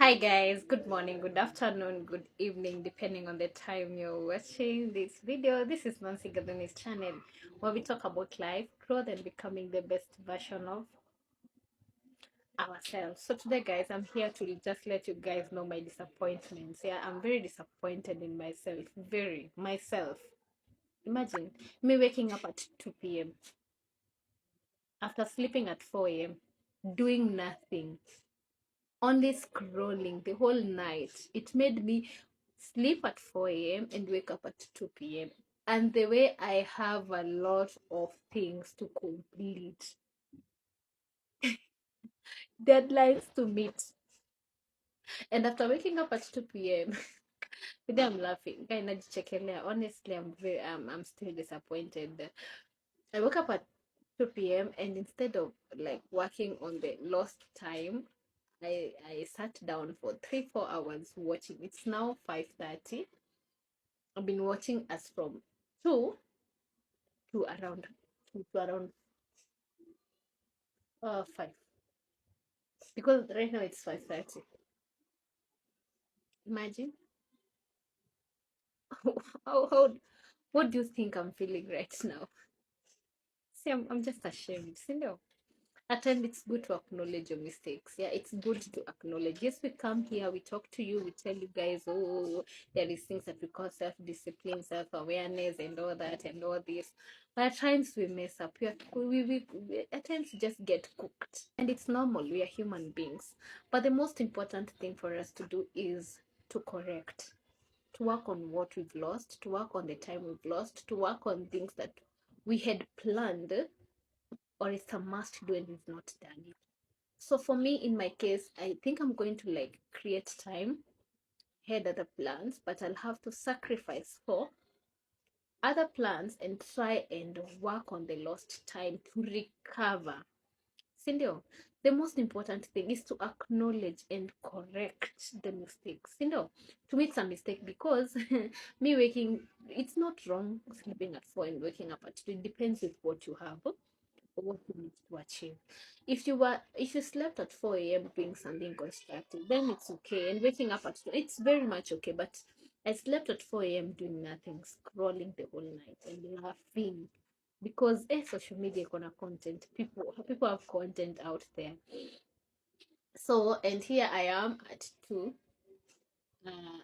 Hi guys, good morning, good afternoon, good evening, depending on the time you're watching this video. This is Nancy Gadoni's channel, where we talk about life, growth, and becoming the best version of ourselves. So today guys, I'm here to just let you guys know my disappointments. Yeah, I'm very disappointed in myself. Very myself. Imagine me waking up at 2 p.m. after sleeping at 4 a.m. doing nothing, only scrolling the whole night. It made me sleep at 4 a.m. and wake up at 2 p.m. And the way I have a lot of things to complete, deadlines to meet. And after waking up at 2 p.m., today I'm laughing. Honestly, I'm still disappointed. I woke up at 2 p.m. and instead of like working on the lost time, I sat down for 3-4 hours watching. It's now 5:30. I've been watching as from 2 to around 5, because right now it's 5:30. Imagine how what do you think I'm feeling right now? See, I'm just ashamed. See, no. At times it's good to acknowledge your mistakes. Yeah, it's good to acknowledge. Yes, we come here, we talk to you, we tell you guys, oh, there is things that we call self-discipline, self-awareness, and all that, and all this. But at times we mess up. We at times just get cooked, and it's normal. We are human beings. But the most important thing for us to do is to correct, to work on what we've lost, to work on the time we've lost, to work on things that we had planned, or it's a must do and we've not done it. So for me, in my case, I think I'm going to like create time, head other plans, but I'll have to sacrifice for other plans and try and work on the lost time to recover. Sindio, the most important thing is to acknowledge and correct the mistakes. Sindio, to me it's a mistake because me waking, it's not wrong sleeping at 4 and waking up at 2. It depends with what you have, what you need to achieve. If you slept at 4 a.m. doing something constructive, then it's okay. And waking up at 2, it's very much okay. But I slept at 4 a.m. doing nothing, scrolling the whole night and laughing. Because social media gonna content. People have content out there. So and here I am at 2.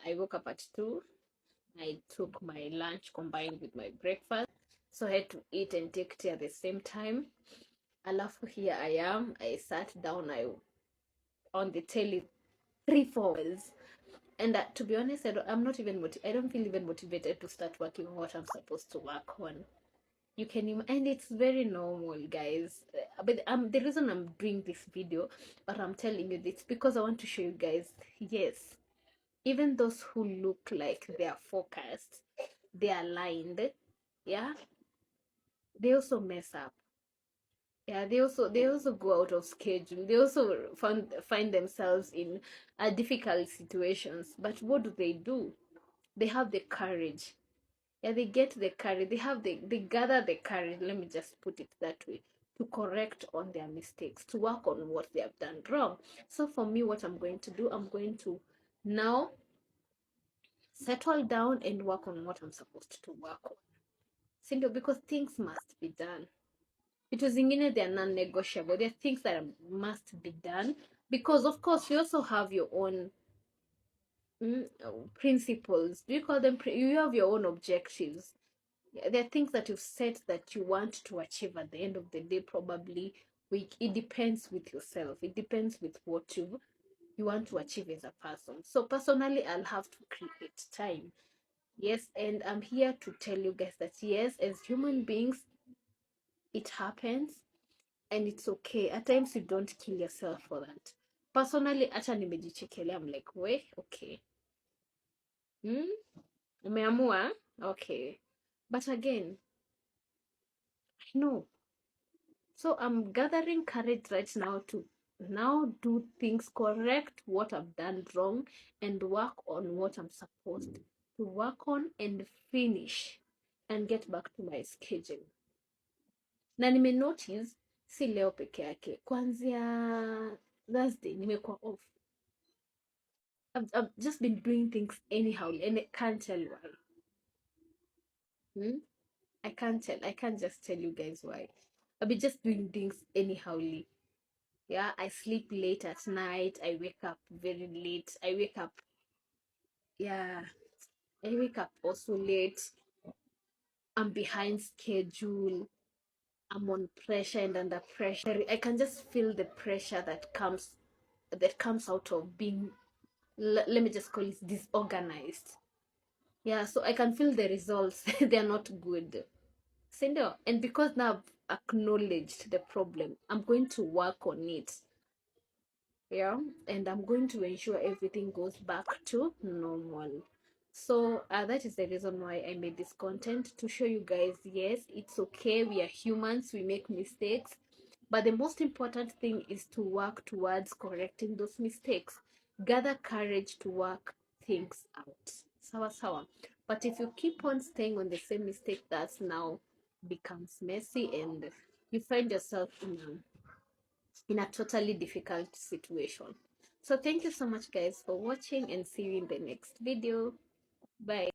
I woke up at 2. I took my lunch combined with my breakfast. So I had to eat and take tea at the same time. Alafu here I am. I sat down. I on the telly 3-4 hours, and to be honest, I'm not even I don't feel even motivated to start working on what I'm supposed to work on. You can and it's very normal, guys. But the reason I'm doing this video, but I'm telling you this because I want to show you guys. Yes, even those who look like they are focused, they are aligned. Yeah, they also mess up. Yeah, they also go out of schedule. They also find themselves in difficult situations. But what do? They have the courage. Yeah, they get the courage. They gather the courage. Let me just put it that way, to correct on their mistakes, to work on what they have done wrong. So for me, what I'm going to do, I'm going to now settle down and work on what I'm supposed to work on. Single, because things must be done. Vitu zingine, they are non-negotiable. There are things that must be done because, of course, you also have your own principles. Do you call them? You have your own objectives. There are things that you've set that you want to achieve at the end of the day. Probably, it depends with yourself. It depends with what you want to achieve as a person. So personally, I'll have to create time. Yes, and I'm here to tell you guys that yes, as human beings, it happens. And it's okay. At times you don't kill yourself for that. Personally, hata nimejichekelea, I'm like, we okay, umeamua, okay. But again, I know. So I'm gathering courage right now to now do things, correct what I've done wrong, and work on what I'm supposed to work on and finish and get back to my schedule. Na nimenotice si leo peke yake, kwanzia Thursday nimekuwa off. I've just been doing things anyhow, and I can't tell why. Hmm? I can't tell. I can't just tell you guys why. I've been just doing things anyhowly. Yeah, I sleep late at night. I wake up very late. Yeah, I wake up also late. I'm behind schedule. I'm on pressure and under pressure. I can just feel the pressure that comes out of being, let me just call it, disorganized. Yeah, so I can feel the results. They are not good. Cinder, and because now I've acknowledged the problem, I'm going to work on it. Yeah, and I'm going to ensure everything goes back to normal. So that is the reason why I made this content, to show you guys, yes, it's okay, we are humans, we make mistakes, but the most important thing is to work towards correcting those mistakes. Gather courage to work things out. Sawa sawa. But if you keep on staying on the same mistake, that's now becomes messy, and you find yourself in a totally difficult situation. So thank you so much guys for watching, and see you in the next video. Bye.